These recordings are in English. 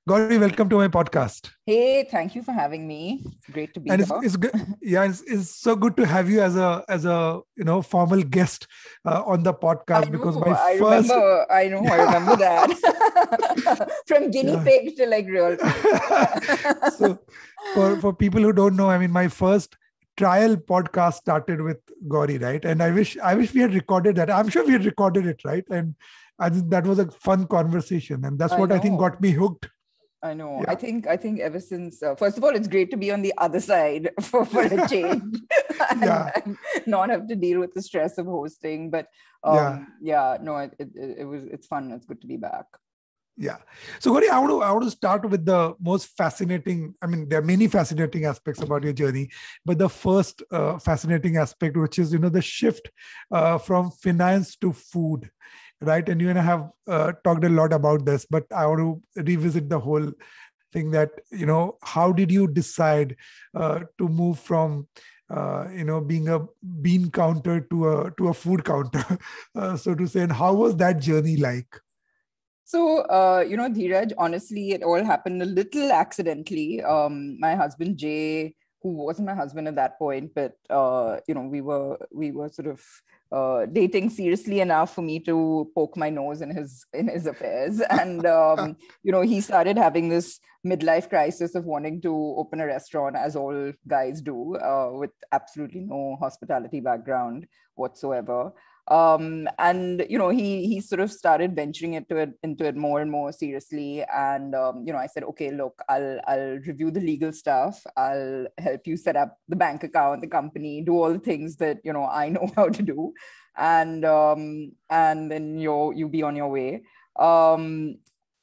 Gauri, welcome to my podcast. Hey, thank you for having me. It's great to be And here. it's good. Yeah, it's so good to have you as a formal guest on the podcast because my first. I remember that. From guinea Yeah. pig to like real pig. So for people who don't know, I mean, my first trial podcast started with Gauri, right? And I wish we had recorded that. I'm sure we had recorded it, right? And I think that was a fun conversation, and that's I what I think got know. me hooked. I know. Yeah. I think ever since, first of all, it's great to be on the other side for a change Yeah. and not have to deal with the stress of hosting. But Yeah. yeah, no, it's fun. It's good to be back. Yeah. So, Gauri, I want to start with the most fascinating. I mean, there are many fascinating aspects about your journey, but the first fascinating aspect, which is the shift from finance to food, right? And you and I have talked a lot about this, but I want to revisit the whole thing. That how did you decide to move from being a bean counter to a food counter, so to say, and how was that journey like? So, Dheeraj, honestly, it all happened a little accidentally. My husband, Jay, who wasn't my husband at that point, but, we were sort of dating seriously enough for me to poke my nose in his affairs. And, he started having this midlife crisis of wanting to open a restaurant, as all guys do, with absolutely no hospitality background whatsoever. And he sort of started venturing into it more and more seriously. And I said, okay, look, I'll review the legal stuff, I'll help you set up the bank account, the company, do all the things that I know how to do, and then you be on your way.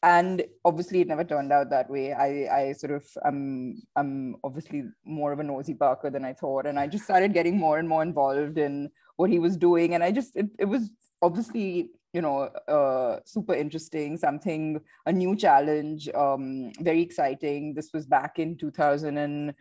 And obviously it never turned out that way. I sort of I'm obviously more of a nosy Parker than I thought, and I just started getting more and more involved in what he was doing. And it was obviously super interesting, a new challenge, very exciting. This was back in 2000 and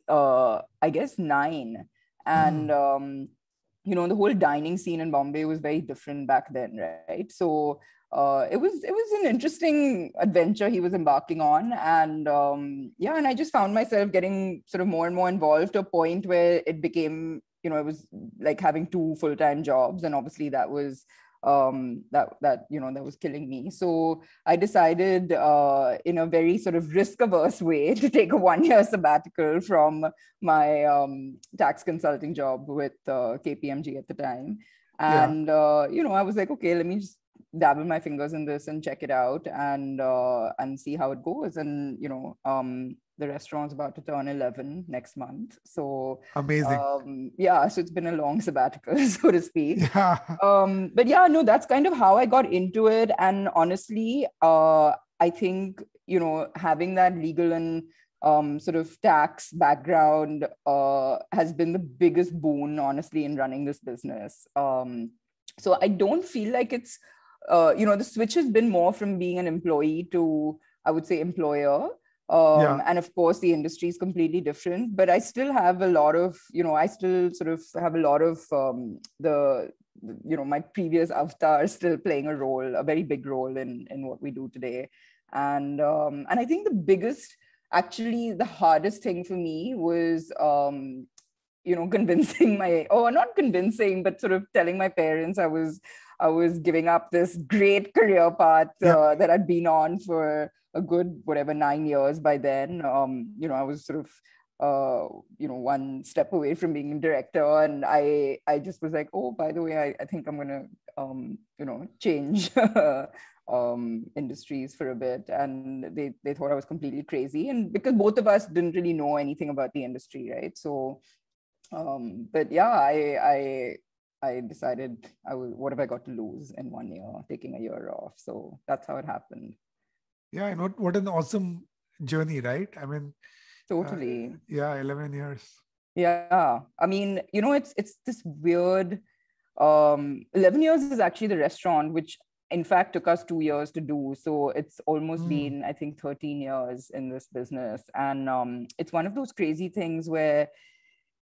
I guess 9. And the whole dining scene in Bombay was very different back then, right? So it was an interesting adventure he was embarking on. And and I just found myself getting sort of more and more involved to a point where it became, it was like having 2 full-time jobs. And obviously that was that was killing me. So I decided in a very sort of risk-averse way to take a 1-year sabbatical from my tax consulting job with KPMG at the time. Yeah. And I was like, okay, let me just dabble my fingers in this and check it out, and see how it goes. And the restaurant's about to turn 11 next month. So Amazing. so it's been a long sabbatical, so to speak. Yeah. But yeah, no, that's kind of how I got into it. And honestly, I think, having that legal and sort of tax background has been the biggest boon, honestly, in running this business. So I don't feel like it's, the switch has been more from being an employee to, I would say, employer. Yeah. And of course, the industry is completely different, but I still have a lot of, I still sort of have a lot of my previous avatar still playing a role, a very big role in what we do today. And I think actually the hardest thing for me was, convincing not convincing, but sort of telling my parents I was giving up this great career path Yeah. that I'd been on for a good, 9 years by then. I was sort of, one step away from being a director. And I just was like, oh, by the way, I think I'm going to, change industries for a bit. And they thought I was completely crazy. And because both of us didn't really know anything about the industry, right? So, but yeah, I decided what have I got to lose in 1 year, taking a year off. So that's how it happened. Yeah, I know. What an awesome journey, right? I mean, Totally. 11 years. Yeah. I mean, it's this weird, 11 years is actually the restaurant, which in fact took us 2 years to do. So it's almost been, I think, 13 years in this business. And it's one of those crazy things where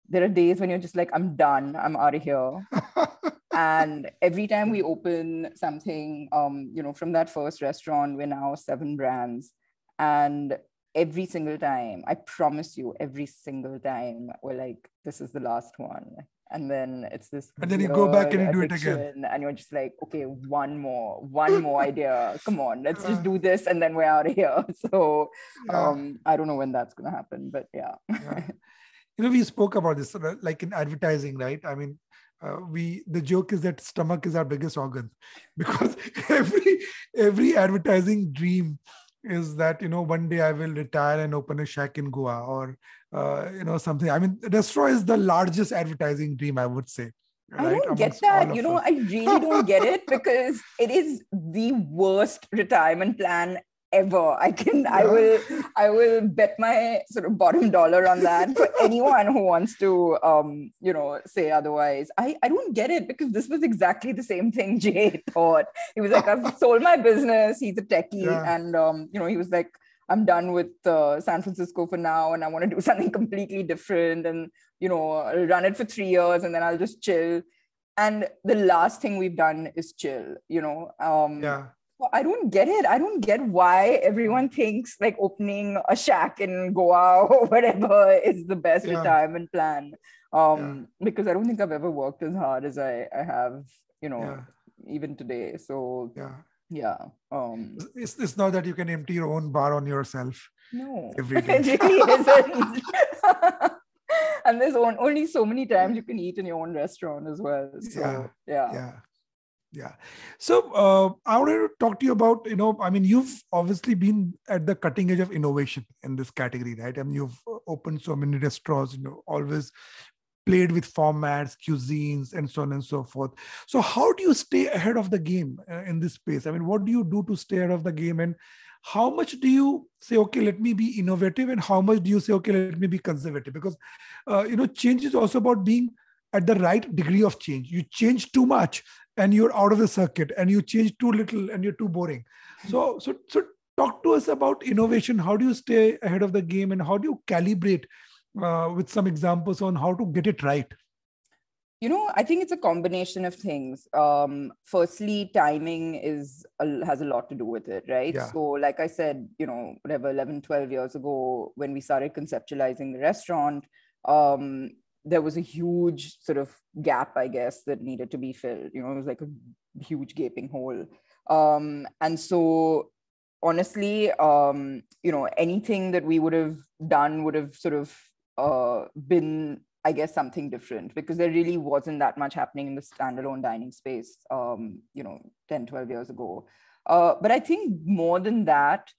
there are days when you're just like, I'm done, I'm out of here. And every time we open something, from that first restaurant, we're now 7 brands. And every single time, I promise you, every single time we're like, this is the last one. And then it's this And then you go back and you do it again. addiction, and you're just like, okay, one more idea. Come on, let's just do this, and then we're out of here. So I don't know when that's going to happen, but yeah. We spoke about this, like in advertising, right? I mean, the joke is that stomach is our biggest organ, because every advertising dream is that, one day I will retire and open a shack in Goa, or something. I mean, restaurant is the largest advertising dream, I would say. Right? I don't get that. I really don't get it, because it is the worst retirement plan ever. I will bet my sort of bottom dollar on that for anyone who wants to say otherwise. I don't get it, because this was exactly the same thing Jay thought. He was like, I've sold my business. He's a techie, and he was like, I'm done with San Francisco for now, and I want to do something completely different, and I'll run it for 3 years, and then I'll just chill. And the last thing we've done is chill. I don't get it. I don't get why everyone thinks like opening a shack in Goa or whatever is the best retirement plan. Because I don't think I've ever worked as hard as I have, even today. So it's not that you can empty your own bar on yourself. No, every day. It really isn't. And there's only so many times you can eat in your own restaurant as well. So Yeah. So I wanted to talk to you about, you've obviously been at the cutting edge of innovation in this category, right? I mean, you've opened so many restaurants, always played with formats, cuisines, and so on and so forth. So how do you stay ahead of the game in this space? I mean, what do you do to stay ahead of the game? And how much do you say, okay, let me be innovative? And how much do you say, okay, let me be conservative? Because, change is also about being at the right degree of change. You change too much and you're out of the circuit, and you change too little and you're too boring. So talk to us about innovation. How do you stay ahead of the game, and how do you calibrate with some examples on how to get it right? I think it's a combination of things. Firstly, timing has a lot to do with it, right? Yeah. So like I said, 11, 12 years ago, when we started conceptualizing the restaurant, there was a huge sort of gap, I guess, that needed to be filled. It was like a huge gaping hole. And so honestly, anything that we would have done would have sort of been, I guess, something different, because there really wasn't that much happening in the standalone dining space, 10, 12 years ago. But I think more than that,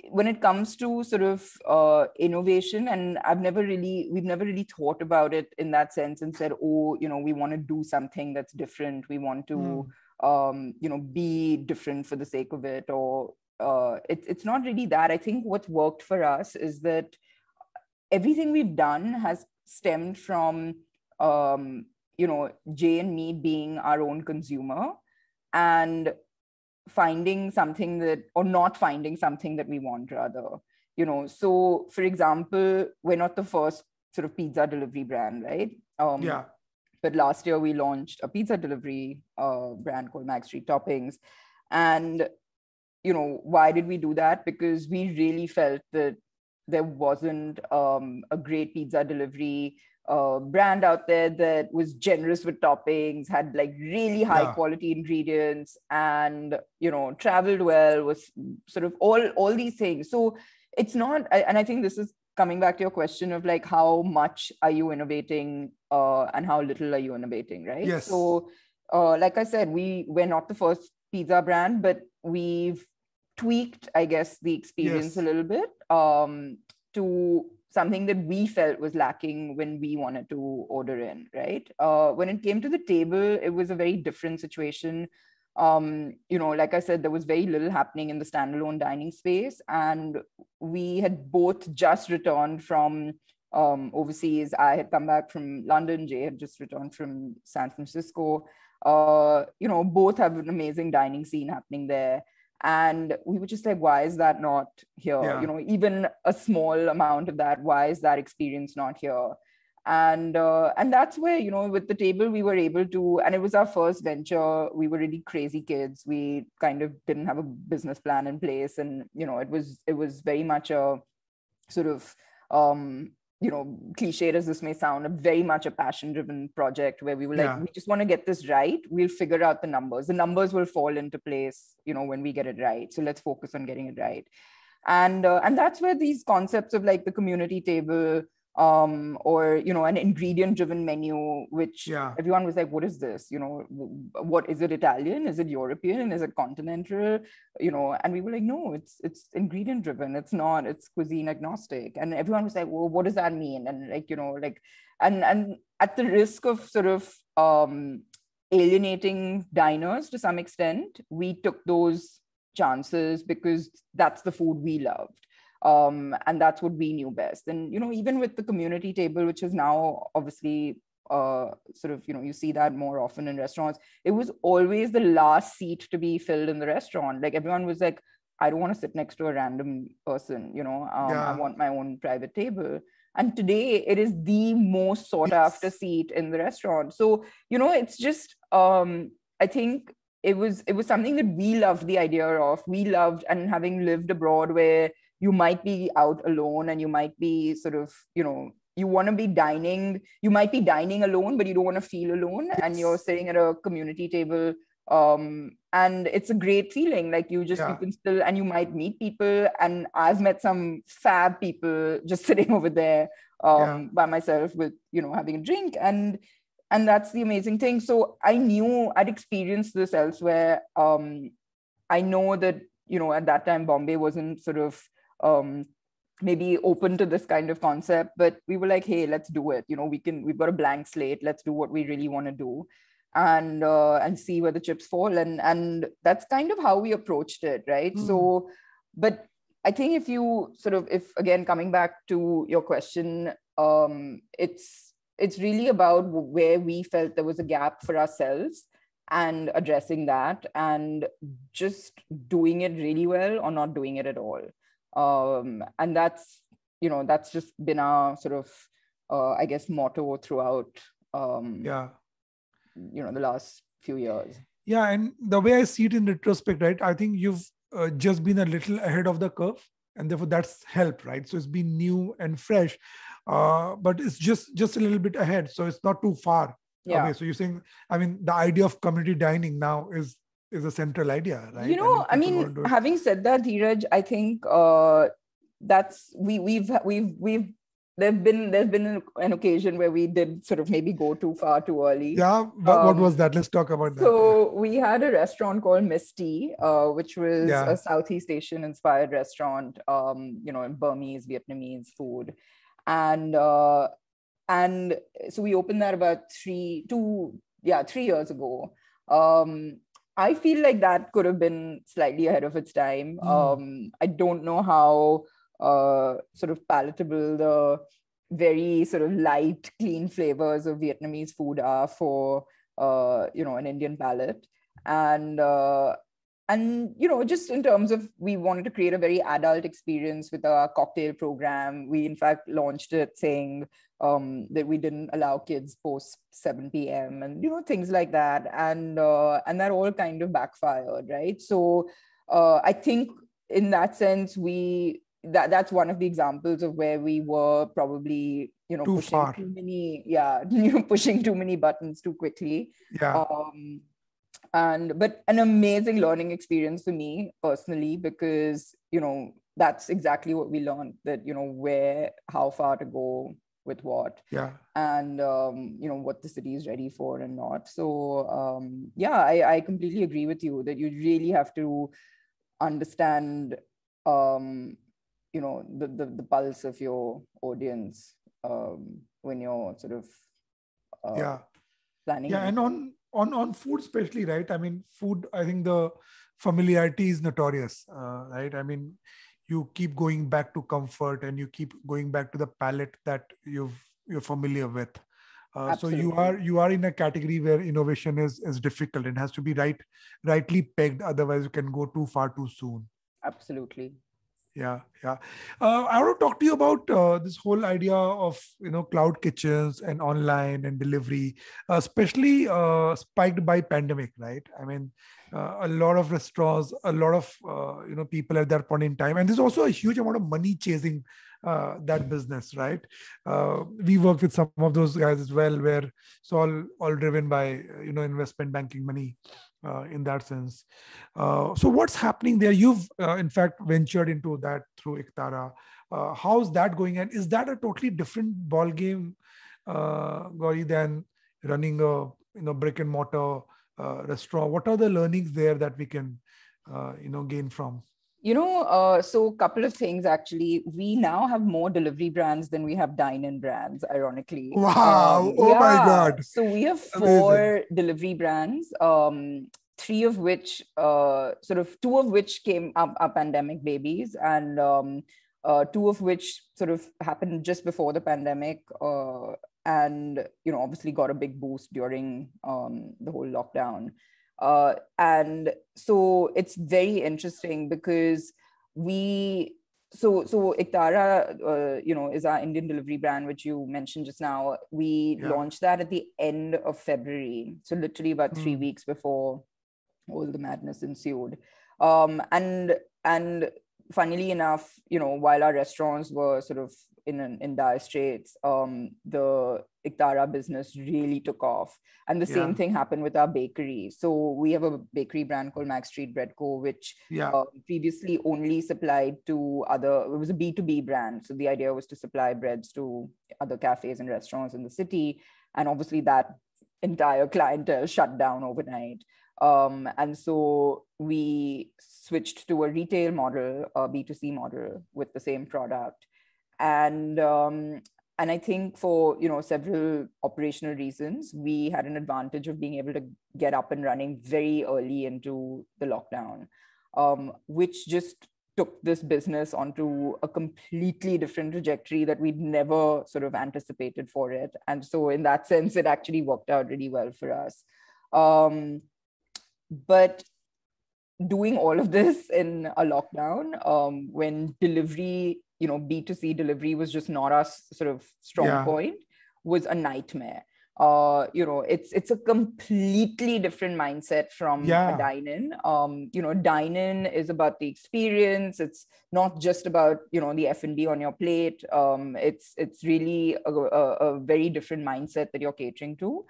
when it comes to sort of innovation, and we've never really thought about it in that sense and said, we want to do something that's different. We want to, be different for the sake of it, or it's not really that. I think what's worked for us is that everything we've done has stemmed from, Jay and me being our own consumer and finding something or not finding something that we want, rather. So for example, we're not the first sort of pizza delivery brand, right? But last year we launched a pizza delivery brand called St Toppings. And, why did we do that? Because we really felt that there wasn't a great pizza delivery brand out there that was generous with toppings, had like really high quality ingredients, and traveled well, was sort of all these things. So it's not, and I think this is coming back to your question of like, how much are you innovating and how little are you innovating, right? Yes. So like I said, we're not the first pizza brand, but we've tweaked, I guess, the experience a little bit to something that we felt was lacking when we wanted to order in, right? When it came to the table, it was a very different situation. Like I said, there was very little happening in the standalone dining space, and we had both just returned from overseas. I had come back from London. Jay had just returned from San Francisco. Both have an amazing dining scene happening there. And we were just like, why is that not here? Even a small amount of that, why is that experience not here? And that's where, you know, with the table we were able to, and it was our first venture. We were really crazy kids. We kind of didn't have a business plan in place, and you know, it was very much a sort of you know, cliched as this may sound, a very much a passion driven project where we were like, we just want to get this right. We'll figure out the numbers will fall into place, you know, when we get it right. So let's focus on getting it right. And that's where these concepts of like the community table, or, you know, an ingredient driven menu, which everyone was like, what is this? You know, what is it? Italian? Is it European? Is it continental? You know, and we were like, no, it's ingredient driven. It's not, it's cuisine agnostic. And everyone was like, well, what does that mean? And like, you know, like, and at the risk of sort of alienating diners to some extent, we took those chances because that's the food we loved. And that's what we knew best. And, you know, even with the community table, which is now obviously sort of, you know, you see that more often in restaurants, it was always the last seat to be filled in the restaurant. Like everyone was like, I don't want to sit next to a random person, you know, I want my own private table. And today it is the most sought after seat in the restaurant. So, you know, it's just, I think it was something that we loved the idea of. We loved, and having lived abroad where you might be out alone and you might be sort of, you know, you want to be dining, you might be dining alone, but you don't want to feel alone. And you're sitting at a community table. And it's a great feeling. Like you can still, and you might meet people. And I've met some fab people just sitting over there by myself with, you know, having a drink. And that's the amazing thing. So I knew I'd experienced this elsewhere. I know that, you know, at that time, Bombay wasn't sort of, maybe open to this kind of concept, but we were like, hey, let's do it. You know, we've got a blank slate. Let's do what we really want to do, and see where the chips fall. And that's kind of how we approached it, right? So, but I think if again, coming back to your question, it's really about where we felt there was a gap for ourselves and addressing that, and just doing it really well or not doing it at all. And that's, you know, that's just been our sort of, I guess, motto throughout, you know, the last few years. Yeah. And the way I see it in retrospect, right, I think you've just been a little ahead of the curve, and therefore that's helped, right? So it's been new and fresh, but it's just a little bit ahead. So it's not too far away. So you're saying, I mean, the idea of community dining now is a central idea, right? You know, I mean, having said that, Dheeraj, I think that's there's been an occasion where we did sort of maybe go too far too early. Yeah, what was that? Let's talk about that. So we had a restaurant called Misty, which was a Southeast Asian inspired restaurant, you know, in Burmese, Vietnamese food. And so we opened that about 3 years ago. I feel like that could have been slightly ahead of its time. I don't know how sort of palatable the very sort of light, clean flavors of Vietnamese food are for, you know, an Indian palate. And, you know, just in terms of, we wanted to create a very adult experience with our cocktail program. We, in fact, launched it saying that we didn't allow kids post 7 p.m. and, you know, things like that. And that all kind of backfired, right? So I think in that sense, that's one of the examples of where we were probably, you know, pushing too many buttons too quickly. But an amazing learning experience for me personally, because, you know, that's exactly what we learned, that, you know, how far to go with what, and you know, what the city is ready for and not. So I completely agree with you that you really have to understand you know, the pulse of your audience when you're sort of planning. And on food especially, right? I mean, food, I think the familiarity is notorious, right? I mean, you keep going back to comfort and you keep going back to the palate that you're familiar with. So you are in a category where innovation is difficult. It has to be rightly pegged. Otherwise you can go too far too soon. Absolutely. Yeah, yeah. I want to talk to you about this whole idea of cloud kitchens and online and delivery, especially spiked by pandemic, right? I mean, a lot of restaurants, a lot of people at that point in time, and there's also a huge amount of money chasing that business, right? We work with some of those guys as well, where it's all driven by investment banking money in that sense. So what's happening there? You've in fact ventured into that through Iktara. How's that going? And is that a totally different ball game, Gauri, than running a brick and mortar restaurant? What are the learnings there that we can gain from? So a couple of things actually. We now have more delivery brands than we have dine-in brands, ironically. Wow! Oh my God! So we have Amazing. 4 delivery brands, 3 of which, two of which came up are pandemic babies, and 2 of which sort of happened just before the pandemic, and obviously got a big boost during the whole lockdown. And so it's very interesting because so Iktara, is our Indian delivery brand, which you mentioned just now. We launched that at the end of February. So literally about 3 weeks before all the madness ensued. And funnily enough, while our restaurants were sort of in dire straits, the Iktara business really took off. And the same thing happened with our bakery. So we have a bakery brand called Max Street Bread Co., which previously only supplied to it was a B2B brand. So the idea was to supply breads to other cafes and restaurants in the city. And obviously that entire clientele shut down overnight. And so we switched to a retail model, a B2C model with the same product. And I think for several operational reasons, we had an advantage of being able to get up and running very early into the lockdown, which just took this business onto a completely different trajectory that we'd never sort of anticipated for it. And so in that sense, it actually worked out really well for us. But doing all of this in a lockdown, when delivery, B2C delivery was just not our sort of strong point, was a nightmare. It's a completely different mindset from a dine-in. Dine-in is about the experience. It's not just about, the F&B on your plate. It's really a very different mindset that you're catering to.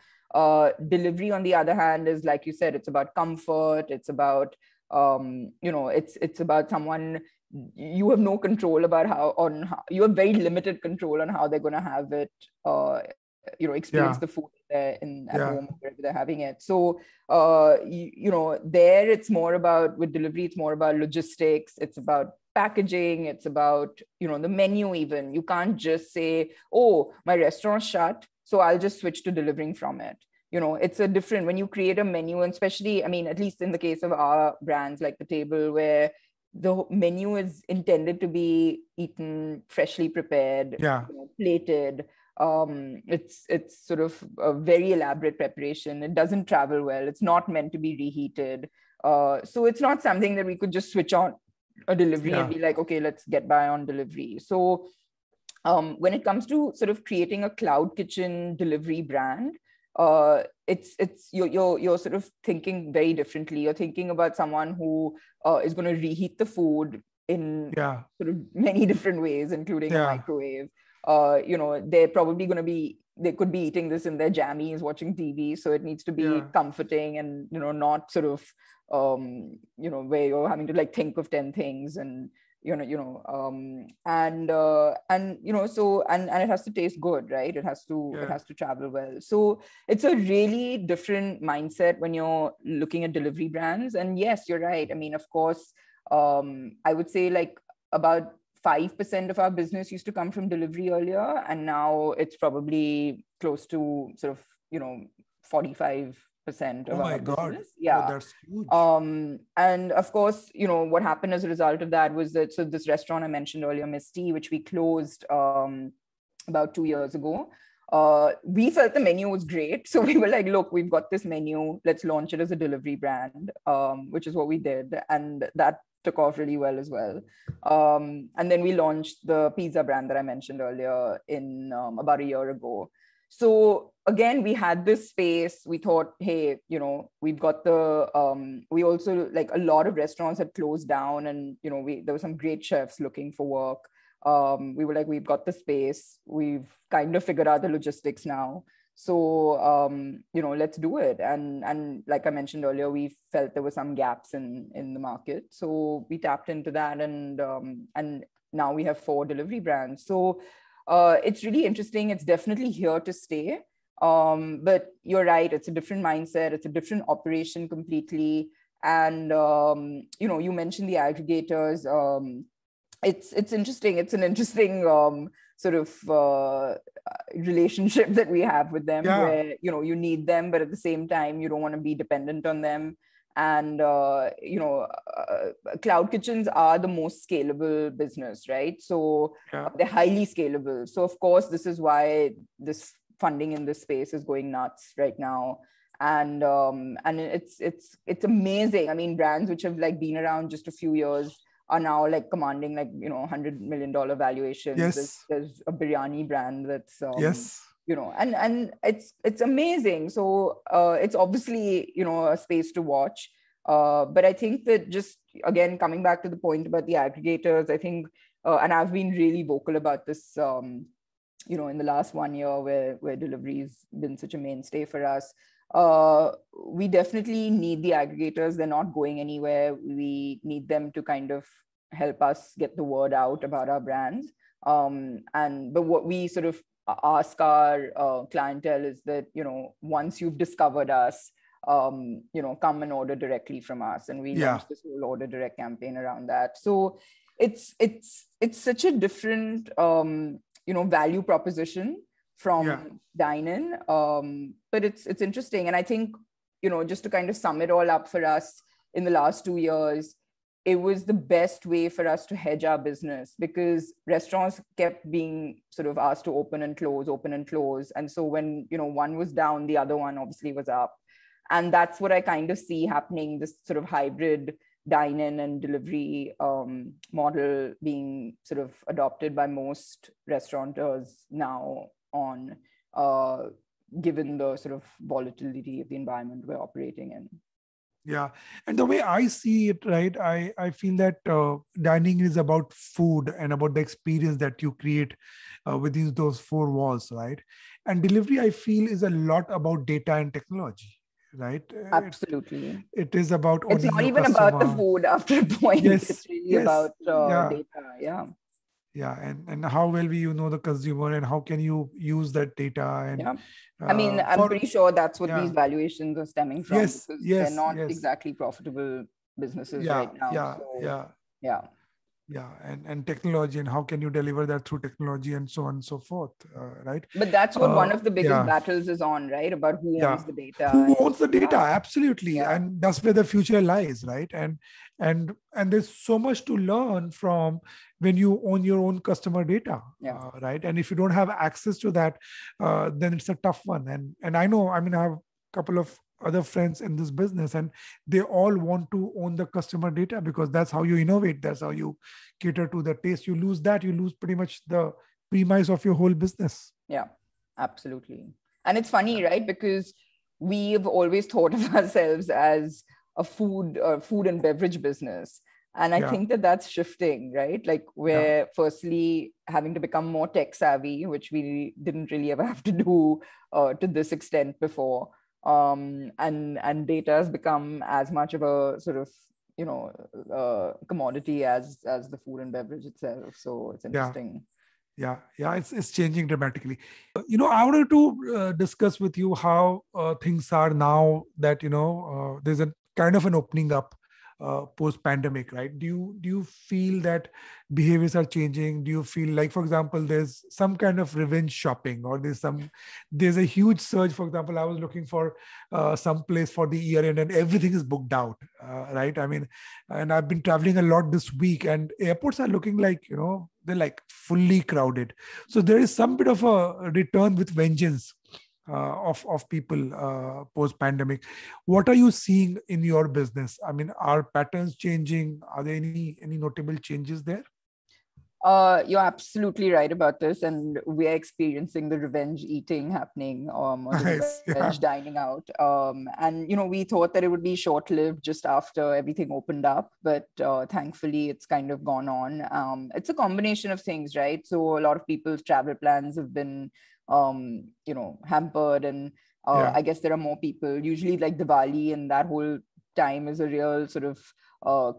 Delivery, on the other hand, is, like you said, it's about comfort. It's about, it's about someone you have no control about how you have very limited control on how they're going to have it, experience the food at home, wherever they're having it. So, there it's more about, with delivery, it's more about logistics. It's about packaging. It's about, the menu even. You can't just say, oh, my restaurant's shut, so I'll just switch to delivering from it. It's a different, when you create a menu, and especially, I mean, at least in the case of our brands like The Table, where the menu is intended to be eaten freshly prepared, plated. It's sort of a very elaborate preparation. It doesn't travel well. It's not meant to be reheated. So it's not something that we could just switch on a delivery and be like, okay, let's get by on delivery. So when it comes to sort of creating a cloud kitchen delivery brand, you're sort of thinking very differently. You're thinking about someone who is going to reheat the food in sort of many different ways, including a microwave. They're probably going to be, they could be eating this in their jammies, watching TV. So it needs to be comforting and, not sort of, where you're having to like think of 10 things and, and it has to taste good, right? It has to travel well. So it's a really different mindset when you're looking at delivery brands. And yes, you're right. I mean, of course, I would say like about 5% of our business used to come from delivery earlier, and now it's probably close to sort of 45% of our business. Oh, that's huge. And of course, what happened as a result of that was that, so this restaurant I mentioned earlier, Miss T, which we closed about 2 years ago, We felt the menu was great. So we were like, look, we've got this menu. Let's launch it as a delivery brand, which is what we did. And that took off really well as well. And then we launched the pizza brand that I mentioned earlier in about a year ago. So again, we had this space. We thought, hey, we've got we also, like, a lot of restaurants had closed down, and, there were some great chefs looking for work. We were like, we've got the space. We've kind of figured out the logistics now. So, let's do it. And like I mentioned earlier, we felt there were some gaps in the market. So we tapped into that, and now we have 4 delivery brands. So it's really interesting. It's definitely here to stay. But you're right. It's a different mindset. It's a different operation completely. And, you mentioned the aggregators. It's interesting. It's an interesting sort of relationship that we have with them, where, you need them, but at the same time, you don't want to be dependent on them. And, cloud kitchens are the most scalable business, right? So they're highly scalable. So of course, this is why this funding in this space is going nuts right now. And it's amazing. I mean, brands which have like been around just a few years are now like commanding like, $100 million valuations. Yes. There's a biryani brand that's, yes. And it's amazing. So it's obviously, a space to watch. But I think that, just again, coming back to the point about the aggregators, I think, and I've been really vocal about this, in the last 1 year where delivery's been such a mainstay for us. We definitely need the aggregators. They're not going anywhere. We need them to kind of help us get the word out about our brands. But what we sort of ask our clientele is that, once you've discovered us, come and order directly from us. And we launched this whole order direct campaign around that. So it's such a different, value proposition from dine-in. But it's interesting. And I think, just to kind of sum it all up for us, in the last 2 years, it was the best way for us to hedge our business, because restaurants kept being sort of asked to open and close. And so when, one was down, the other one obviously was up. And that's what I kind of see happening, this sort of hybrid dine-in and delivery model being sort of adopted by most restaurateurs now on, given the sort of volatility of the environment we're operating in. Yeah. And the way I see it, right, I feel that dining is about food and about the experience that you create within those 4 walls, right? And delivery, I feel, is a lot about data and technology, right? Absolutely. It is about... It's not even about the food after a point. Yes, it's really about data. Yeah. And how well will you know the consumer, and how can you use that data? And I mean, I'm pretty sure that's what these valuations are stemming from, because they're not exactly profitable businesses right now. And technology, and how can you deliver that through technology, and so on and so forth, right? But that's what one of the biggest battles is on, right? About who owns the data. Who owns the data? Absolutely. And that's where the future lies, right? And there's so much to learn from when you own your own customer data, right? And if you don't have access to that, then it's a tough one. And I know, I mean, I have a couple of other friends in this business, and they all want to own the customer data, because that's how you innovate. That's how you cater to the taste. You lose that, you lose pretty much the premise of your whole business. Yeah, absolutely. And it's funny, right? Because we've always thought of ourselves as a food and beverage business. And I think that that's shifting, right? Like we're firstly having to become more tech savvy, which we didn't really ever have to do to this extent before. And data has become as much of a sort of, commodity as the food and beverage itself. So it's interesting. Yeah, it's changing dramatically. I wanted to discuss with you how things are now that, there's a kind of an opening up post-pandemic, right? Do you feel that behaviors are changing? Do you feel like, for example, there's some kind of revenge shopping, or there's a huge surge? For example, I was looking for some place for the year end, and everything is booked out, right? I mean, and I've been traveling a lot this week, and airports are looking like, they're like fully crowded. So there is some bit of a return with vengeance of people post pandemic. What are you seeing in your business? I mean, are patterns changing? Are there any notable changes there? You're absolutely right about this, and we are experiencing the revenge eating happening, or the Nice. revenge Yeah. dining out. And we thought that it would be short-lived just after everything opened up, but thankfully, it's kind of gone on. It's a combination of things, right? So a lot of people's travel plans have been, hampered, and Yeah. I guess there are more people. Usually, like Diwali and that whole time is a real sort of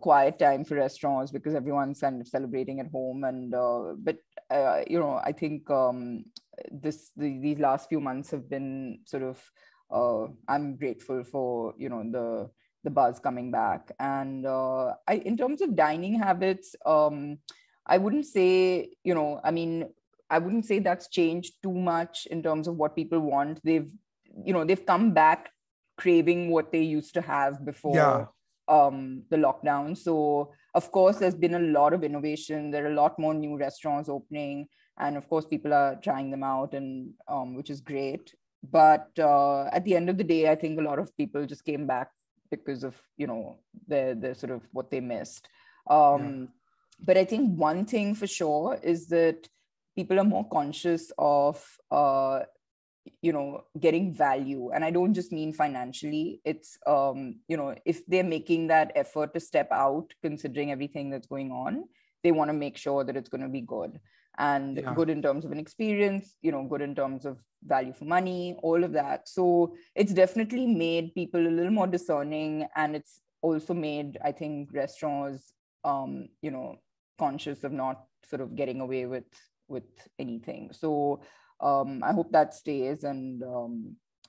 quiet time for restaurants because everyone's kind of celebrating at home. And but I think these last few months have been sort of I'm grateful for the buzz coming back. And in terms of dining habits, I wouldn't say I wouldn't say that's changed too much in terms of what people want. They've come back craving what they used to have before the lockdown. So of course there's been a lot of innovation. There are a lot more new restaurants opening, and of course people are trying them out, and which is great. But at the end of the day, I think a lot of people just came back because of the sort of what they missed. But I think one thing for sure is that people are more conscious of getting value. And I don't just mean financially. It's if they're making that effort to step out, considering everything that's going on, they want to make sure that it's going to be good, and good in terms of an experience, good in terms of value for money, all of that. So it's definitely made people a little more discerning, and it's also made, I think, restaurants conscious of not sort of getting away with anything. So I hope that stays, and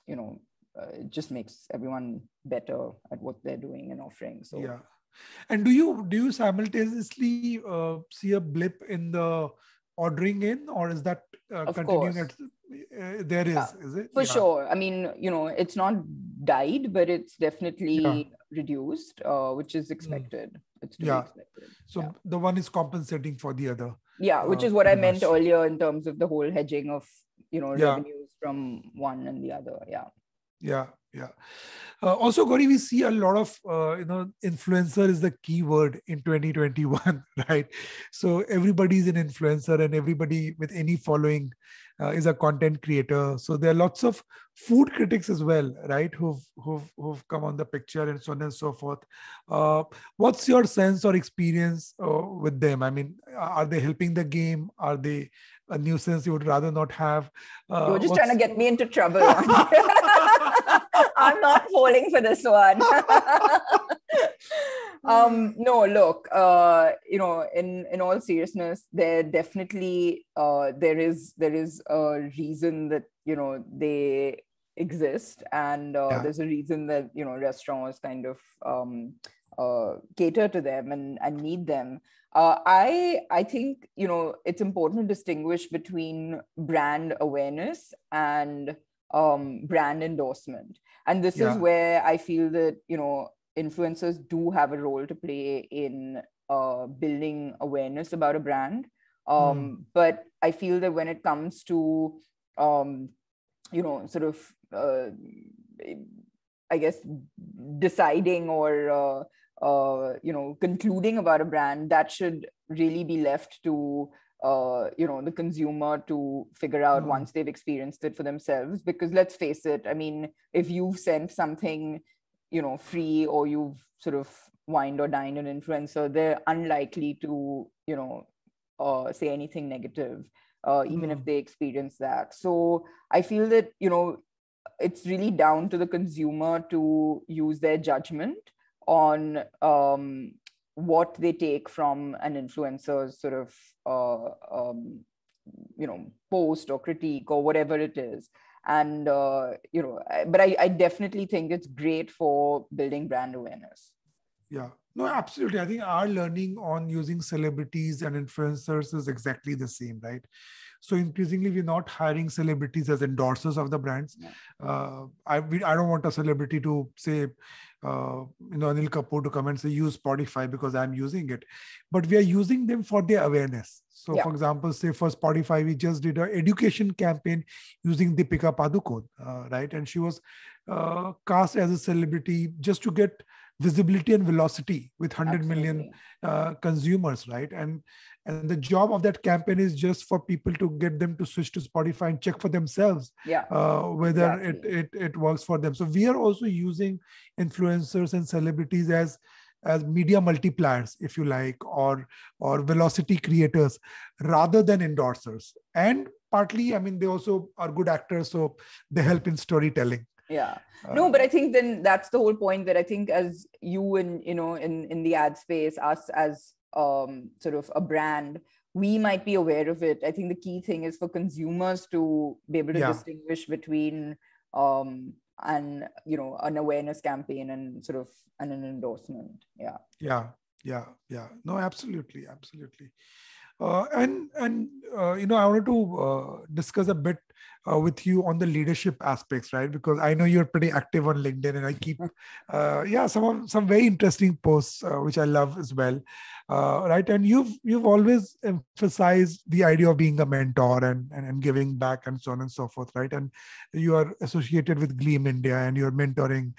it just makes everyone better at what they're doing and offering. So yeah. And do you simultaneously see a blip in the ordering in, or is that continuing course. There is it? For sure. I mean, it's not died, but it's definitely reduced, which is expected. It's to be expected. So the one is compensating for the other. Yeah, which is what I meant earlier in terms of the whole hedging of revenues from one and the other. Yeah. Also, Gauri, we see a lot of influencer is the key word in 2021, right? So everybody's an influencer, and everybody with any following is a content creator. So there are lots of food critics as well, right? Who've come on the picture, and so on and so forth. What's your sense or experience with them? I mean, are they helping the game? Are they a nuisance you would rather not have? You're just trying to get me into trouble. I'm not falling for this one. No, look, in all seriousness, there definitely there is a reason that they exist, and there's a reason that restaurants kind of cater to them and need them. I think it's important to distinguish between brand awareness and brand endorsement. And this is where I feel that influencers do have a role to play in building awareness about a brand. But I feel that when it comes to sort of I guess deciding or concluding about a brand, that should really be left to the consumer to figure out once they've experienced it for themselves. Because let's face it, I mean, if you've sent something free, or you've sort of wined or dined an influencer, they're unlikely to say anything negative, even if they experience that. So I feel that it's really down to the consumer to use their judgment on what they take from an influencer's sort of post or critique or whatever it is. And but I definitely think it's great for building brand awareness. Yeah, no, absolutely. I think our learning on using celebrities and influencers is exactly the same, right? So increasingly, we're not hiring celebrities as endorsers of the brands. I don't want a celebrity to say, Anil Kapoor to come and say, use Spotify because I'm using it. But we are using them for their awareness. So for example, say for Spotify, we just did an education campaign using Deepika Padukone, right? And she was cast as a celebrity just to get visibility and velocity with 100 million consumers, right? And the job of that campaign is just for people to get them to switch to Spotify and check for themselves whether it works for them. So we are also using influencers and celebrities as media multipliers, if you like, or velocity creators rather than endorsers. And partly, I mean, they also are good actors, so they help in storytelling. Yeah. No, but I think then that's the whole point, that I think as you and, in the ad space, us as sort of a brand, we might be aware of it. I think the key thing is for consumers to be able to distinguish between an awareness campaign and sort of an endorsement. No, absolutely. I wanted to discuss a bit with you on the leadership aspects, right? Because I know you're pretty active on LinkedIn, and I keep some very interesting posts which I love as well, right? And you've always emphasized the idea of being a mentor and giving back and so on and so forth, right? And you are associated with Gleam India, and you're mentoring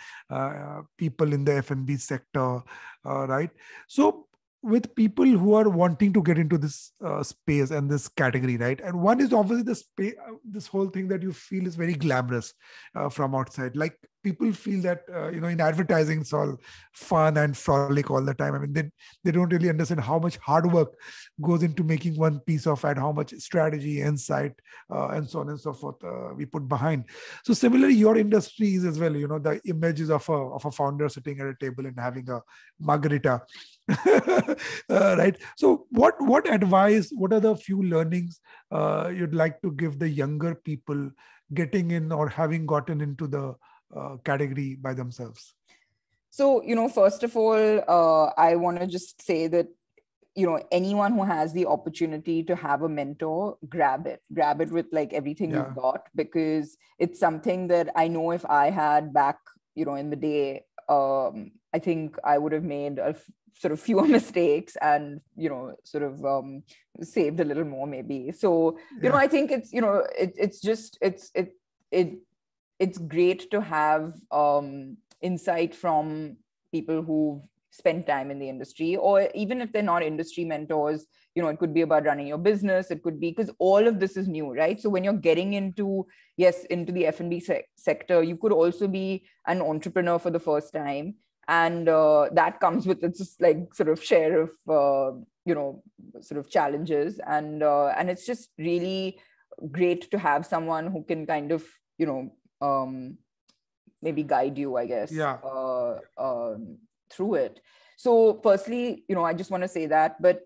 people in the F&B sector, right? So with people who are wanting to get into this space and this category, right? And one is obviously the space, this whole thing that you feel is very glamorous from outside. Like people feel that, in advertising, it's all fun and frolic all the time. I mean, they don't really understand how much hard work goes into making one piece of ad, how much strategy, insight, and so on and so forth we put behind. So similarly, your industry is as well, the images of a founder sitting at a table and having a margarita. Right. So what advice, what are the few learnings you'd like to give the younger people getting in or having gotten into the category by themselves? So, first of all, I want to just say that, anyone who has the opportunity to have a mentor, grab it with like everything you've got, because it's something that I know if I had back, in the day, I think I would have made sort of fewer mistakes and, saved a little more maybe. So, I think it's, it's great to have insight from people who've spent time in the industry, or even if they're not industry mentors, it could be about running your business. It could be, because all of this is new, right? So when you're getting into the F&B sector, you could also be an entrepreneur for the first time. And that comes with its just like sort of share of, sort of challenges. And it's just really great to have someone who can kind of, maybe guide you, I guess, through it. So firstly, I just want to say that. But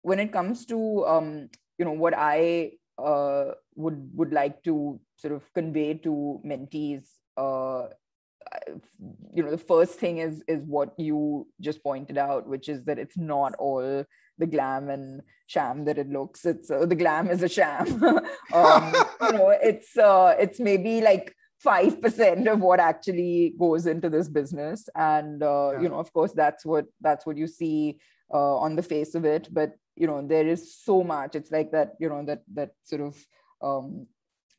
when it comes to, what I would like to sort of convey to mentees, the first thing is what you just pointed out, which is that it's not all the glam and sham that it looks. It's the glam is a sham. It's maybe like 5% of what actually goes into this business. And, of course, that's what you see on the face of it. But, there is so much. It's like that, that sort of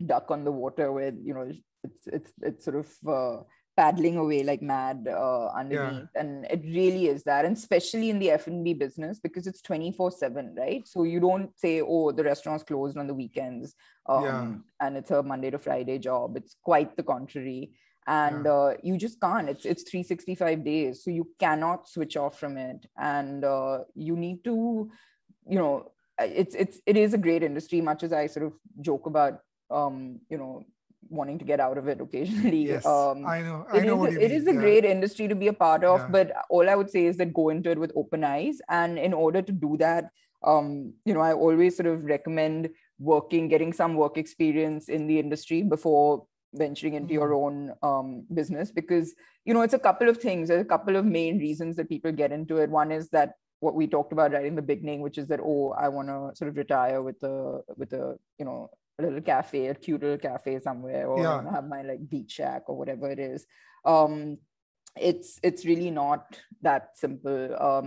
duck on the water where, it's sort of paddling away like mad underneath. And it really is that. And especially in the F&B business, because it's 24/7, right? So you don't say, oh, the restaurant's closed on the weekends and it's a Monday to Friday job. It's quite the contrary. And you just can't. It's 365 days. So you cannot switch off from it. And you need to, it is a great industry, much as I sort of joke about, wanting to get out of it occasionally. Yes, I know what you mean. It is a great industry to be a part of, but all I would say is that go into it with open eyes. And in order to do that, I always sort of recommend getting some work experience in the industry before venturing into your own business, because, it's a couple of things. There's a couple of main reasons that people get into it. One is that what we talked about right in the beginning, which is that, oh, I want to sort of retire with a a little cafe, a cute little cafe somewhere, or I want to have my like beach shack or whatever it is. It's really not that simple.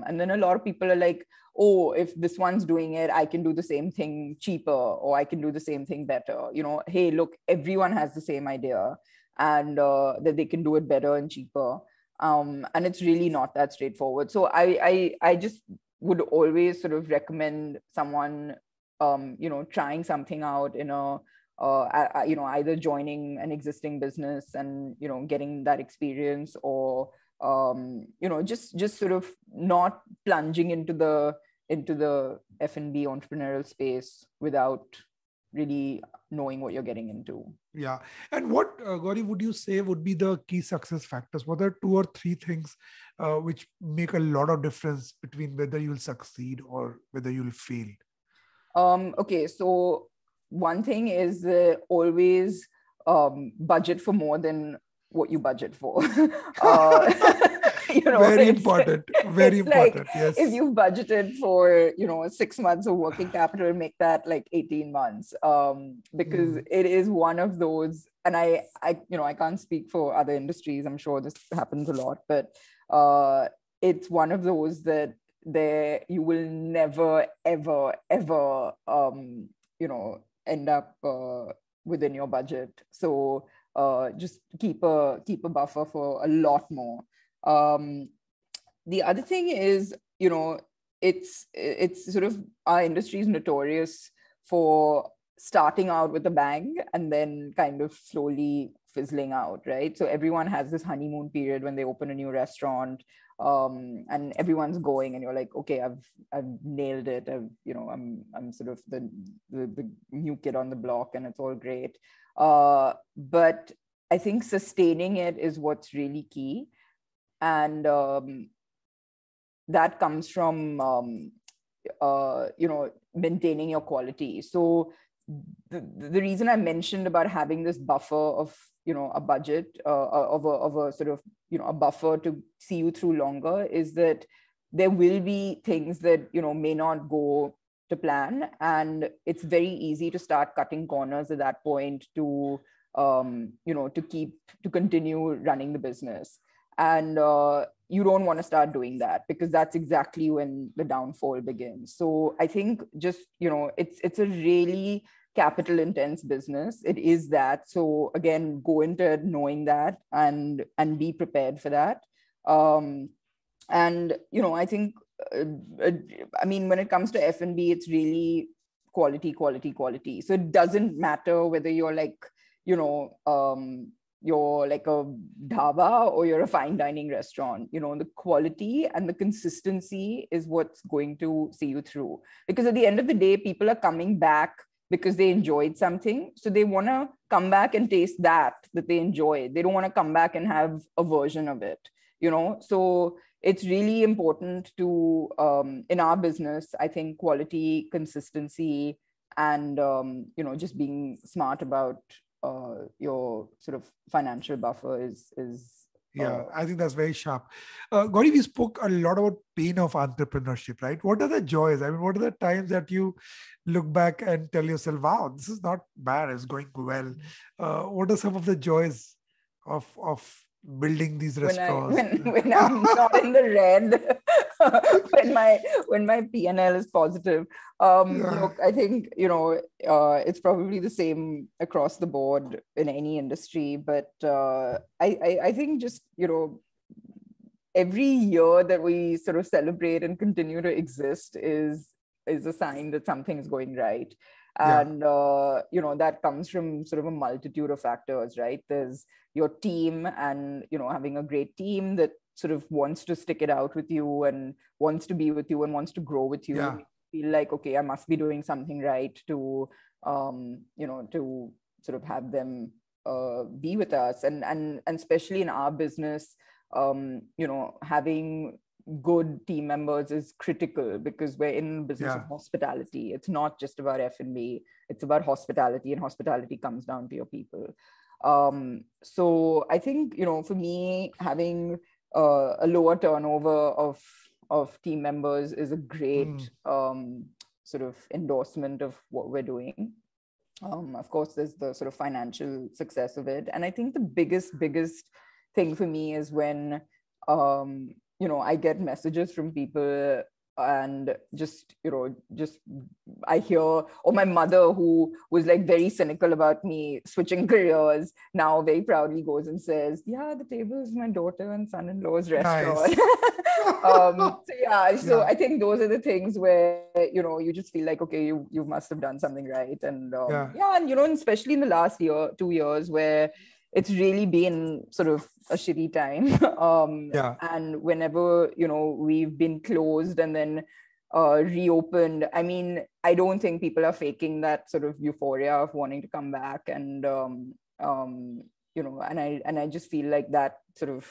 And then a lot of people are like, oh, if this one's doing it, I can do the same thing cheaper, or I can do the same thing better. Hey, look, everyone has the same idea, and that they can do it better and cheaper. And it's really not that straightforward. So I just would always sort of recommend someone, trying something out in a, either joining an existing business and, getting that experience, or, just sort of not plunging into the F&B entrepreneurial space without really knowing what you're getting into. Yeah. And what, Gauri, would you say would be the key success factors? What are 2 or 3 things which make a lot of difference between whether you'll succeed or whether you'll fail? Okay, so one thing is always budget for more than what you budget for. Very important. Very important. Like, yes. If you've budgeted for 6 months of working capital, make that like 18 months. Because it is one of those, and I can't speak for other industries. I'm sure this happens a lot, but it's one of those that you will never ever end up within your budget. So just keep a buffer for a lot more. The other thing is, it's sort of, our industry is notorious for starting out with a bang and then kind of slowly fizzling out, right? So everyone has this honeymoon period when they open a new restaurant, and everyone's going, and you're like, okay, I've nailed it. I'm sort of the new kid on the block, and it's all great. But I think sustaining it is what's really key, and that comes from maintaining your quality. So the reason I mentioned about having this buffer of a budget, of a sort of a buffer to see you through longer, is that there will be things that may not go to plan, and it's very easy to start cutting corners at that point to continue running the business. And you don't want to start doing that, because that's exactly when the downfall begins. So I think just, it's a really capital intense business. It is that. So again, go into it knowing that, and be prepared for that. And, I think, when it comes to F&B, it's really quality. So it doesn't matter whether you're like, you're like a dhaba or you're a fine dining restaurant. The quality and the consistency is what's going to see you through. Because at the end of the day, people are coming back because they enjoyed something. So they want to come back and taste that they enjoyed. They don't want to come back and have a version of it, So it's really important to, in our business, I think quality, consistency, and, just being smart about your sort of financial buffer is yeah, I think that's very sharp. Gauri, we spoke a lot about pain of entrepreneurship, right? What are the joys? What are the times that you look back and tell yourself, wow, this is not bad, it's going well? What are some of the joys of building these restaurants? When I'm not in the red, when my P&L is positive. Look, I think it's probably the same across the board in any industry, but I think just every year that we sort of celebrate and continue to exist is a sign that something's going right. And that comes from sort of a multitude of factors, right? There's your team, and having a great team that sort of wants to stick it out with you and wants to be with you and wants to grow with you. Yeah. Feel like, okay, I must be doing something right to to sort of have them be with us, and especially in our business, having good team members is critical, because we're in the business of hospitality. It's not just about F&B, it's about hospitality, and hospitality comes down to your people. So I think, for me, having a lower turnover of of team members is a great sort of endorsement of what we're doing. Of course, there's the sort of financial success of it. And I think the biggest thing for me is when, I get messages from people and just I hear, or my mother, who was like very cynical about me switching careers, now very proudly goes and says, yeah, the table is my daughter and son-in-law's restaurant. Nice. So I think those are the things where, you just feel like, okay, you must have done something right. And and especially in the last 2 years where it's really been sort of a shitty time. And whenever, we've been closed and then reopened, I mean, I don't think people are faking that sort of euphoria of wanting to come back. And, and I just feel like that sort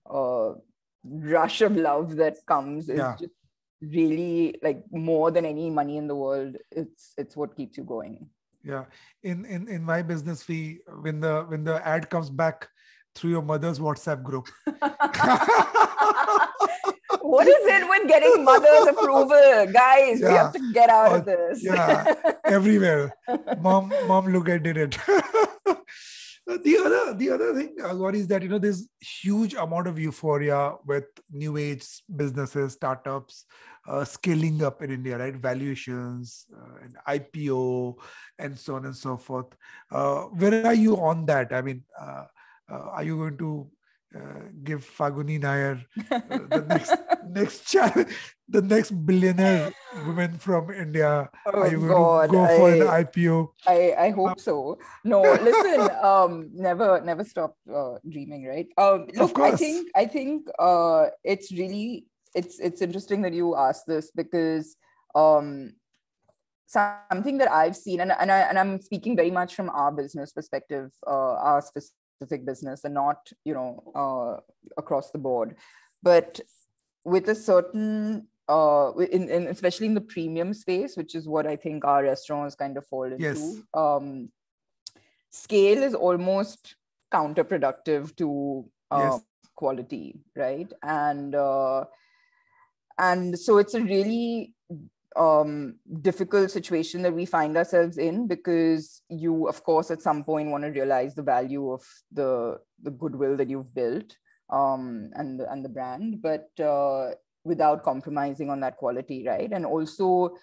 of rush of love that comes is just really, like, more than any money in the world. It's what keeps you going. Yeah. In my business, when the ad comes back through your mother's WhatsApp group. What is it with getting mother's approval? Guys, we have to get out of this. Everywhere. Mom, look, I did it. The other thing, Gauri, is that, there's huge amount of euphoria with new age businesses, startups, scaling up in India, right? Valuations, and IPO, and so on and so forth. Where are you on that? I mean, are you going to give Faguni Nair the next challenge, the next billionaire woman from India? Are you going to go for an IPO? I hope so. No, listen, never stop dreaming, right? Look, of course. I think it's really, it's interesting that you asked this, because something that I've seen, and I'm speaking very much from our business perspective, our specific business, and not, across the board, but with a certain, especially in the premium space, which is what I think our restaurants kind of fall into. Yes. Scale is almost counterproductive to quality, right? And so it's a really difficult situation that we find ourselves in, because you, of course, at some point want to realize the value of the goodwill that you've built, and the brand, but without compromising on that quality, right? And also,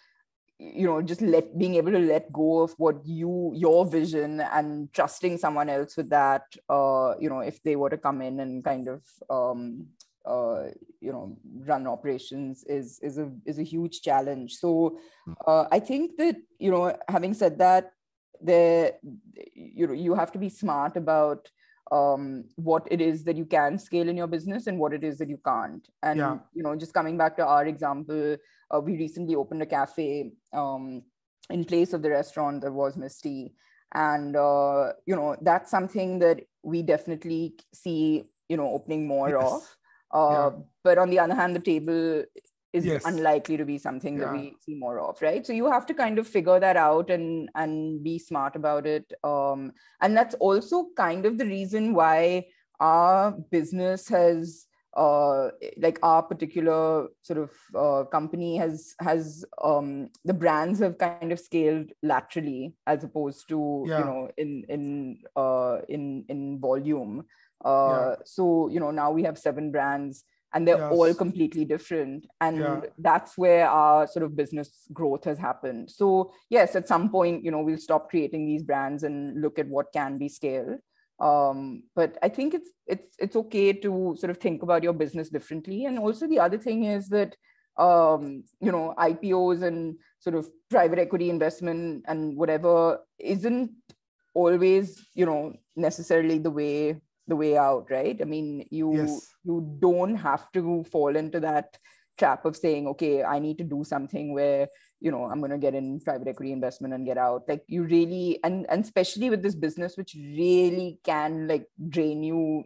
just being able to let go of what your vision, and trusting someone else with that, if they were to come in and kind of run operations is a huge challenge. So I think that, having said that, you have to be smart about what it is that you can scale in your business and what it is that you can't. And just coming back to our example, we recently opened a cafe in place of the restaurant that was Misty, and that's something that we definitely see opening more of. But on the other hand, the table is unlikely to be something that we see more of, right? So you have to kind of figure that out and be smart about it. And that's also kind of the reason why our business has, like our particular sort of company has the brands have kind of scaled laterally, as opposed to in volume. So now we have 7 brands, and they're all completely different, and that's where our sort of business growth has happened. So yes, at some point we'll stop creating these brands and look at what can be scaled. But I think it's okay to sort of think about your business differently. And also the other thing is that IPOs and sort of private equity investment and whatever isn't always necessarily the way out, right? I mean, you don't have to fall into that trap of saying, okay, I need to do something where I'm going to get in private equity investment and get out. Like, you really, and especially with this business, which really can like drain you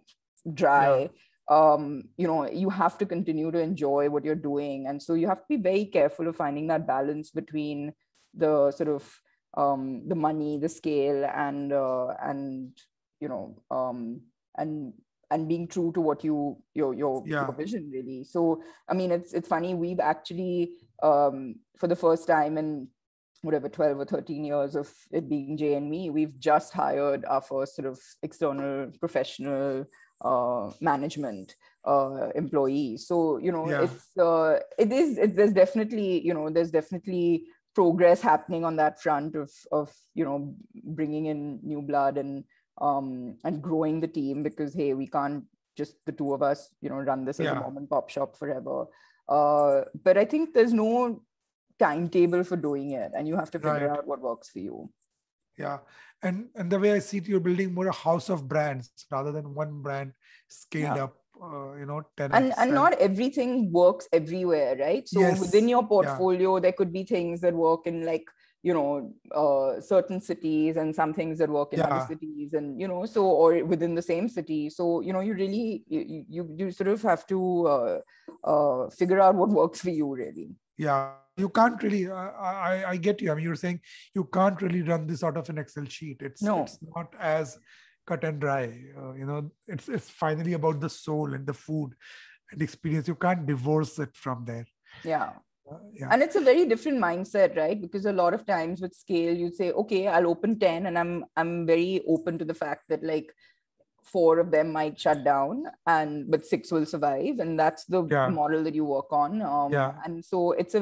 dry, you have to continue to enjoy what you're doing. And so you have to be very careful of finding that balance between the sort of the money, the scale, and being true to what your vision really. So I mean, it's funny, we've actually for the first time in whatever 12 or 13 years of it being Jay and me, we've just hired our first sort of external professional management employee. So there's definitely progress happening on that front of bringing in new blood and growing the team, because hey, we can't just the two of us run this as a mom and pop shop forever. But I think there's no timetable for doing it, and you have to figure out what works for you. Yeah. And the way I see it, you're building more a house of brands rather than one brand scaled up, 10x. And not everything works everywhere, right? So within your portfolio, there could be things that work in like, certain cities, and some things that work in other cities, and, or within the same city. So, you really, you sort of have to figure out what works for you, really. Yeah. You can't really, I get you. I mean, you're saying you can't really run this out of an Excel sheet. It's not as cut and dry. It's finally about the soul and the food and experience. You can't divorce it from there. Yeah. And it's a very different mindset, right? Because a lot of times with scale, you say, okay, I'll open 10, and I'm very open to the fact that like 4 of them might shut down, but 6 will survive, and that's the model that you work on. And so it's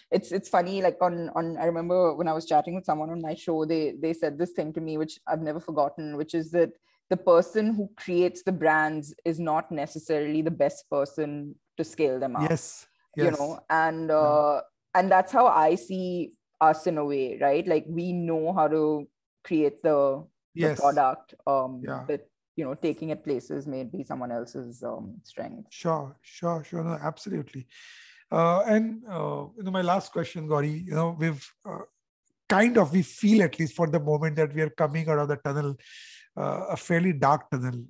it's funny. Like on I remember when I was chatting with someone on my show, they said this thing to me, which I've never forgotten, which is that the person who creates the brands is not necessarily the best person to scale them up. Yes. And that's how I see us in a way, right? Like we know how to create the product, but taking it places may be someone else's strength. Sure. No, absolutely. And my last question, Gauri, we've we feel, at least for the moment, that we are coming out of the tunnel, a fairly dark tunnel,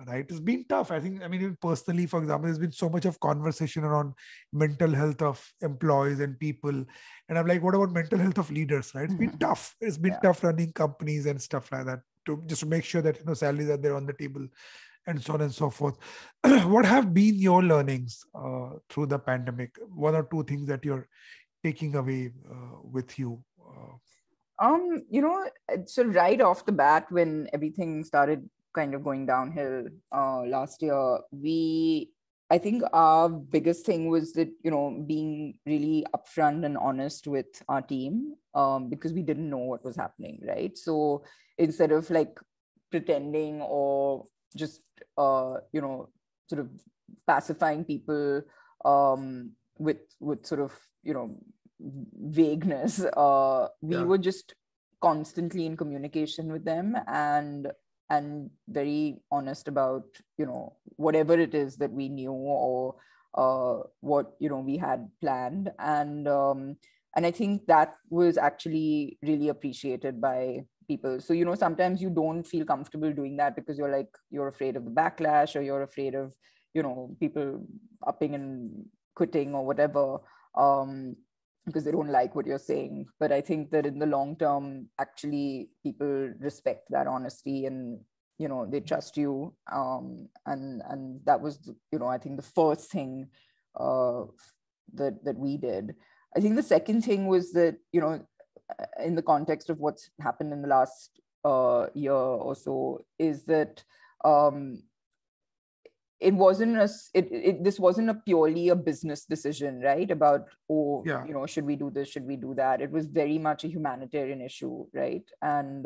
right? It's been tough. I think, even personally, for example, there's been so much of conversation around mental health of employees and people. And I'm like, what about mental health of leaders, right? It's been tough. It's been tough running companies and stuff like that, to make sure that salaries are there on the table and so on and so forth. What have been your learnings through the pandemic? 1 or 2 things that you're taking away with you? So right off the bat, when everything started kind of going downhill last year, I think our biggest thing was that, being really upfront and honest with our team, because we didn't know what was happening, right? So instead of like pretending or just, sort of pacifying people with sort of, vagueness, we were just constantly in communication with them and very honest about, whatever it is that we knew or what, we had planned. And I think that was actually really appreciated by people. So, sometimes you don't feel comfortable doing that because you're afraid of the backlash, or you're afraid of, people upping and quitting or whatever, because they don't like what you're saying. But I think that in the long term, actually, people respect that honesty, and they trust you. And that was, I think the first thing that we did. I think the second thing was that, in the context of what's happened in the last year or so, is that this wasn't purely a business decision, right? About, should we do this? Should we do that? It was very much a humanitarian issue, right? And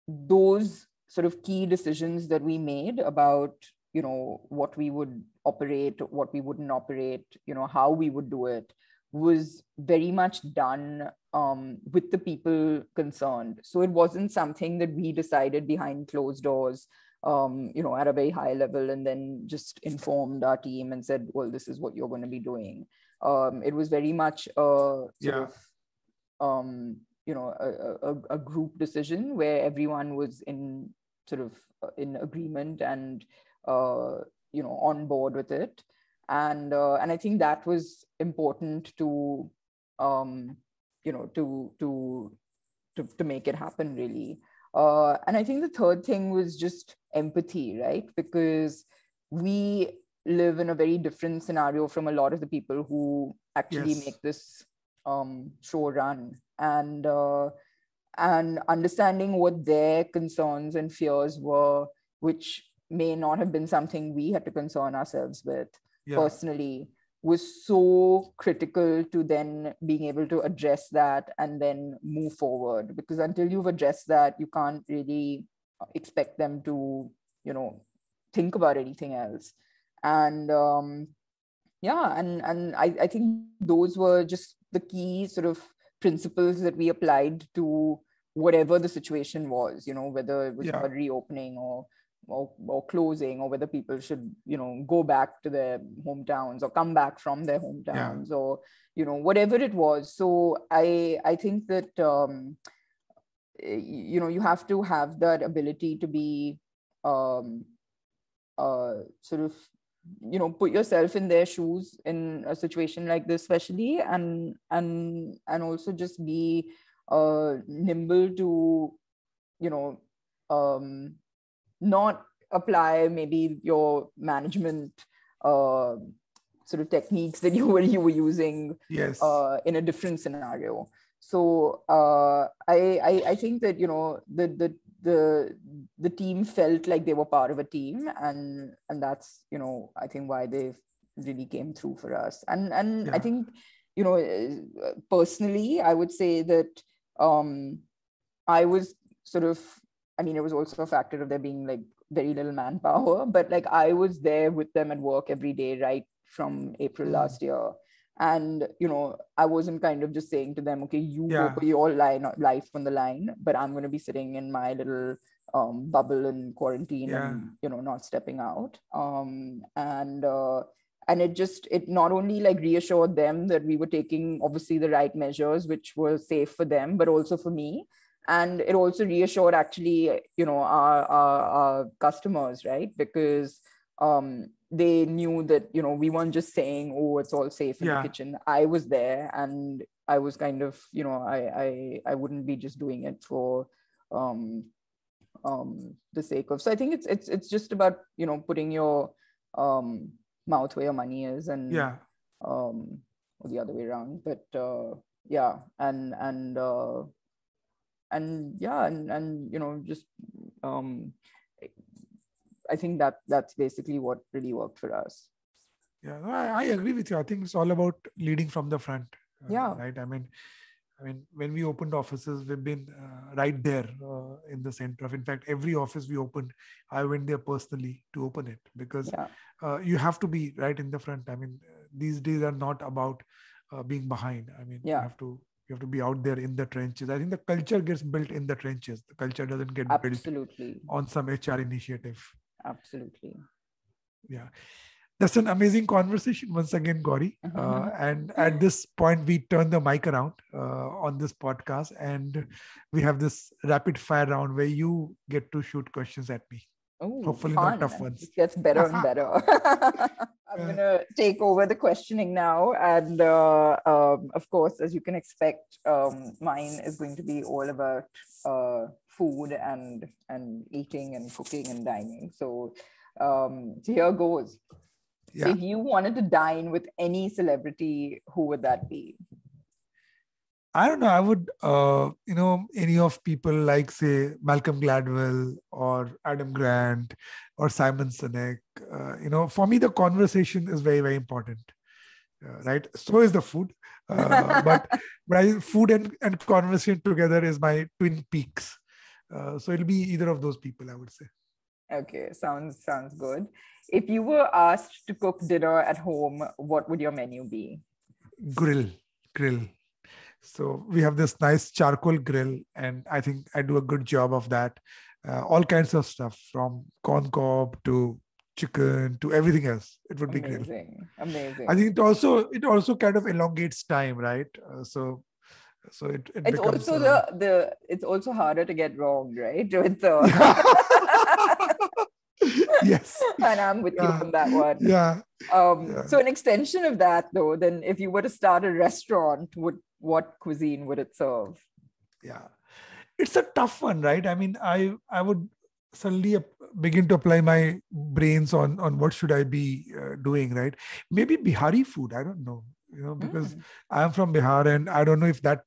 those sort of key decisions that we made about, what we would operate, what we wouldn't operate, how we would do it, was very much done with the people concerned. So it wasn't something that we decided behind closed doors, at a very high level, and then just informed our team and said, well, this is what you're going to be doing. It was very much a group decision where everyone was in agreement and, on board with it. And I think that was important to make it happen, really. And I think the third thing was just empathy, right? Because we live in a very different scenario from a lot of the people who actually Yes. make this show run. And understanding what their concerns and fears were, which may not have been something we had to concern ourselves with personally, was so critical to then being able to address that and then move forward. Because until you've addressed that, you can't really expect them to, think about anything else. And I think those were just the key sort of principles that we applied to whatever the situation was, whether it was about reopening or closing, or whether people should, go back to their hometowns or come back from their hometowns, or, whatever it was. So I think that, you have to have that ability to be sort of, put yourself in their shoes in a situation like this, especially, and also just be nimble to, not apply maybe your management sort of techniques that you were using in a different scenario. So I think that, the team felt like they were part of a team, and that's, I think why they really came through for us. And I think, personally, I would say that I was sort of, it was also a factor of there being like very little manpower, but like I was there with them at work every day, right from April last year. And, I wasn't kind of just saying to them, okay, you go put your life on the line, but I'm going to be sitting in my little bubble and quarantine and, not stepping out. And it not only like reassured them that we were taking obviously the right measures, which were safe for them, but also for me. And it also reassured actually, our customers, right? Because they knew that, we weren't just saying, oh, it's all safe in the kitchen. I was there, and I was kind of, I wouldn't be just doing it for the sake of. So I think it's just about, putting your mouth where your money is, and or the other way around. But just I think that's basically what really worked for us. I agree with you. I think it's all about leading from the front. Right. I mean, when we opened offices, we've been right there in the center of. In fact, every office we opened, I went there personally to open it, because you have to be right in the front. I mean, these days are not about being behind. I mean, you have to be out there in the trenches. I think the culture gets built in the trenches. The culture doesn't get built on some HR initiative. Absolutely. Yeah. That's an amazing conversation once again, Gauri. And at this point, we turn the mic around on this podcast, and we have this rapid fire round where you get to shoot questions at me. Ooh, hopefully fun. Not tough ones. It gets better and better. I'm going to take over the questioning now. And of course, as you can expect, mine is going to be all about food and eating and cooking and dining. So here goes. So if you wanted to dine with any celebrity, who would that be? I don't know. I would, any of people like, say, Malcolm Gladwell or Adam Grant or Simon Sinek. For me, the conversation is very, very important. Right? So is the food. But food and conversation together is my twin peaks. So it'll be either of those people, I would say. Okay, sounds good. If you were asked to cook dinner at home, what would your menu be? Grill. So we have this nice charcoal grill, and I think I do a good job of that. All kinds of stuff, from corn cob to chicken to everything else. It would be grill. Amazing. I think it also kind of elongates time, right? So it it's becomes, also it's also harder to get wrong, right? With yes. And I'm with you on that one. So an extension of that, though, then if you were to start a restaurant, what cuisine would it serve? it's a tough one, right? I mean, I would suddenly begin to apply my brains on what should I be doing, right? Maybe Bihari food. I don't know, because I'm from Bihar, and I don't know if that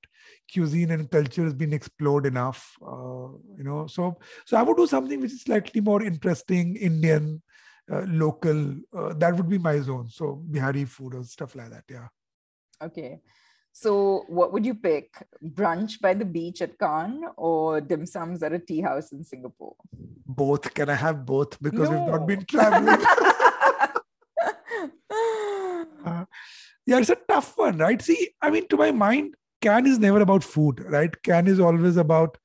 cuisine and culture has been explored enough. So I would do something which is slightly more interesting, Indian, local. That would be my zone. So Bihari food or stuff like that. Yeah. Okay. So what would you pick? Brunch by the beach at Cannes or dim sums at a tea house in Singapore? Both. Can I have both? Because we've not No. been traveling. Yeah, it's a tough one, right? See, I mean, to my mind, Cannes is never about food, right? Cannes is always about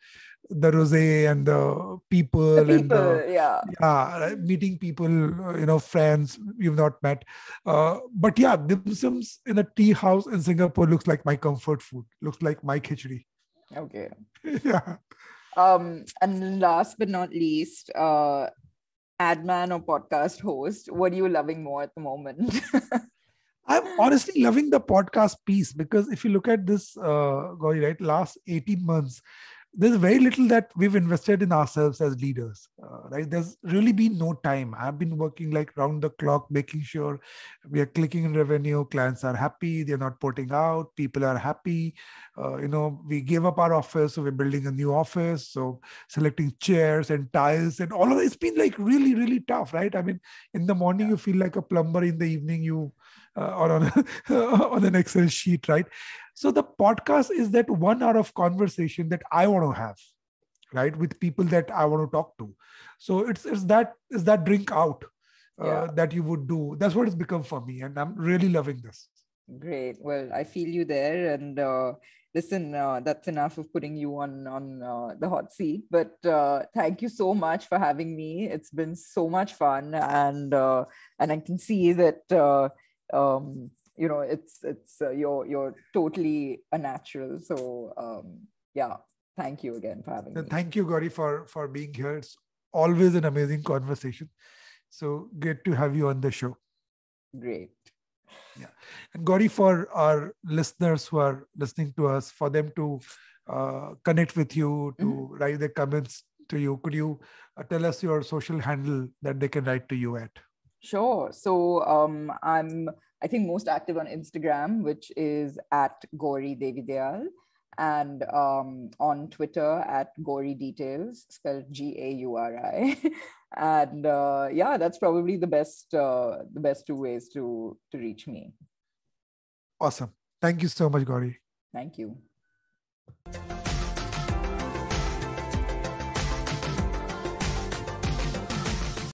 the rosé and the The people and people, yeah. right, meeting people, friends you've not met. But yeah, dim sums in a tea house in Singapore looks like my comfort food. Looks like my khichdi. Okay. Yeah. And last but not least, ad man or podcast host, what are you loving more at the moment? I'm honestly loving the podcast piece because if you look at this, Gauri, right, last 18 months, there's very little that we've invested in ourselves as leaders, right? There's really been no time. I've been working like round the clock, making sure we are clicking in revenue, clients are happy, they're not putting out, people are happy. We gave up our office, so we're building a new office. So selecting chairs and tiles and all of it, it's been like really, really tough, right? I mean, in the morning, you feel like a plumber, in the evening, or on, on an Excel sheet, right? So the podcast is that 1 hour of conversation that I want to have, right, with people that I want to talk to. So it's that drink out that you would do. That's what it's become for me, and I'm really loving this. Great. Well, I feel you there, and listen, that's enough of putting you on the hot seat. But thank you so much for having me. It's been so much fun, and I can see that. You're totally a natural. So yeah, thank you again for having me. Thank you, Gauri, for being here. It's always an amazing conversation. So great to have you on the show. Great. Yeah. And Gauri, for our listeners who are listening to us, for them to connect with you, to write their comments to you, could you tell us your social handle that they can write to you at? Sure. So I'm, I think, most active on Instagram, which is at Gauri Devidayal, and on Twitter at Gauri Details, spelled Gauri. And yeah, that's probably the best 2 ways to reach me. Awesome. Thank you so much, Gauri. Thank you.